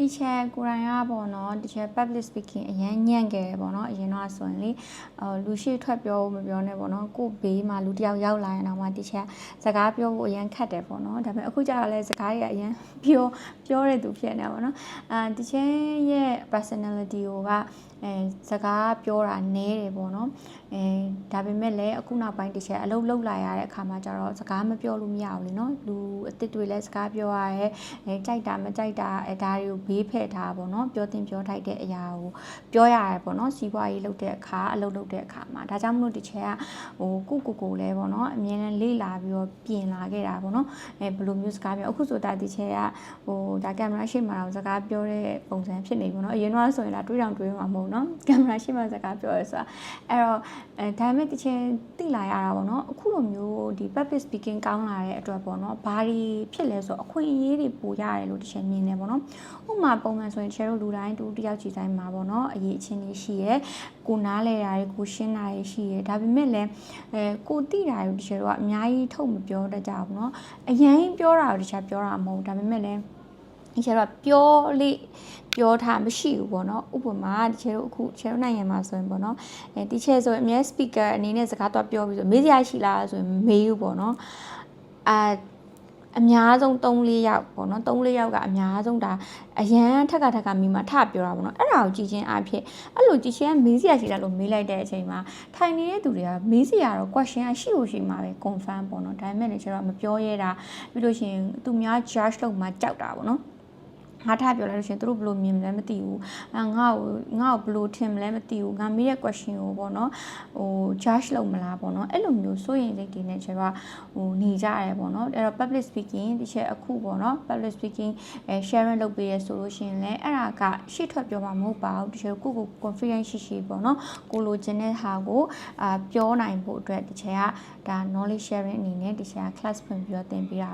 တီချာကိုရိုင်းကပေါ့နော်တီချာ public speaking အရင်ညံ့ခဲ့တယ်ပေါ့နော်အရင်တော့ဆိုရင်လေလူရှိထွက်ပြောမပြောနဲ့ပေါ့နော်ကိုဘေးမှာလူတယောက်ရောက်လာရင်တော့မှတီချာစကားပြောဖို့အရင်ခက်တယ်ပေါ့နော်ဒါပေမဲ့အခုကျတော့လဲစကားတွေကအရင်ပြောတဲ့သူဖြစ်နေပါပေါ့နော်တီချာရဲ့ personality ကိုကစကားပြောတာနည်းတယ်ပေါ့နော်ဒါပေမဲ့လည်းအခုနောက်ပိုင်းတီချာအလုပ်လုပ်လာရတဲ့အခါမှာကျတော့စကားမပြောလို့မရဘူးလေနော်လူအစ်စ်တွေလည်းစကားပြောရတယ်ကြိုက်တာမကြိုက်တာဒါတွေကိုဘေးဖယ်ထားပေါ့နော်ပြောတင်ပြောထိုက်တဲ့အရာကိုပြောရတယ်ပေါ့နော်စီးပွားရေးလုပ်တဲ့အခါအလုပ်လုပ်တဲ့အခါမှာဒါကြောင့်မလို့တီချာကကိုလဲပေါ့နော်အမြဲတမ်းလေ့လာပြီးတော့ပြင်လာခဲ့တာပေါ့နော်ဘယ်လိုမျိုးစကားပြောအခုဆိုတာတီချာကဒါကင်မရာရှေ့မှာတော့စကားပြောတဲ့ပုံစံဖြစ်နေပေါ့နော်အရင်တော့ဆိုရင်ဒါတွေးတောင်တွေးမှာမဟုတ်နော်ကင်မရာရှေ့မှာစကားပြောရဲဆိုတာအဲ့တော့ဒါပေမဲ့တီချာသိလာရတာပေါ့နော်အခုလိုမျိုးဒီ public speaking ကောင်းလာတဲ့အတွက်ပေါ့နော်ဘာတွေဖြစ်လဲဆိုတော့အခွင့်အရေးတွေပိုရတယ်လို့တီချာမြင်နေပေါ့နော်ဥပမာပုံမှန်ဆိုရင်တီချာတို့လူတိုင်းတူတယောက်ချီတိုင်းမှာပေါ့နော်အရေးအချင်းတွေရှိရဲကိုနားလဲတာတွေကိုရှင်းတာတွေရှိရဲဒါပေမဲ့လည်းကိုသိတာတွေတီချာတို့ကအများကြီးထုတ်မပြောတတ်ကြဘူးနော်အရင်ပြောတာကိုတီချာပြောတာမဟုတ်ဒါပေမဲ့လည်းဒီကျတော့ပြောထားမရှိဘူးပေါ့နော်ဥပမာဒီကျတော့အခုကျတော့နိုင်ငံမှာဆိုရင်ပေါ့နော်ဒီကျဆိုရင်အများ speaker အနေနဲ့စကားတော့ပြောပြီးဆိုမေးစရာရှိလားဆိုရင်မေးဘူးပေါ့နော်အများဆုံး3-4ယောက်ပေါ့နော်3-4ယောက်ကအများဆုံးဒါအရန်ထက်ကမိမထပြောတာပေါ့နော်အဲ့ဒါကိုကြည်ချင်းအဖြစ်အဲ့လိုကြည်ချင်းကမေးစရာရှိလားလို့မေးလိုက်တဲ့အချိန်မှာထိုင်နေတဲ့သူတွေကမေးစရာတော့ question ကရှိမှာပဲ confirm ပေါ့နော်ဒါပေမဲ့လည်းကျတော့မပြောရဲတာပြီးလို့ရှိရင်သူများ judge လုပ်မှကြောက်တာပေါ့နော်ငါထားပြောလိုက်လို့ရှင်သူတို့ဘယ်လိုမြင်မလဲမသိဘူးငါ့ကိုဘယ်လိုထင်မလဲမသိဘူးငါမေးတဲ့ question ကိုပေါ့နော်judge လုပ်မလားပေါ့နော်အဲ့လိုမျိုးစိုးရင်စိတ်တွေနဲ့ကျတော့နေကြရဲပေါ့နော်အဲ့တော့ public speaking ဒီချက်အခုပေါ့နော် public speaking sharing လုပ်ပေးရဆိုလို့ရှင်လဲအဲ့ဒါကရှေ့ထွက်ပြောမှာမဟုတ်ပါဘူးဒီချက်ကို confidence ရှိပေါ့နော်ကိုလိုချင်တဲ့ဟာကိုပြောနိုင်ဖို့အတွက်ဒီချက်ကဒါ knowledge sharing အနေနဲ့ဒီချက်က class ဖွင့်ပြီးတော့သင်ပေးတာ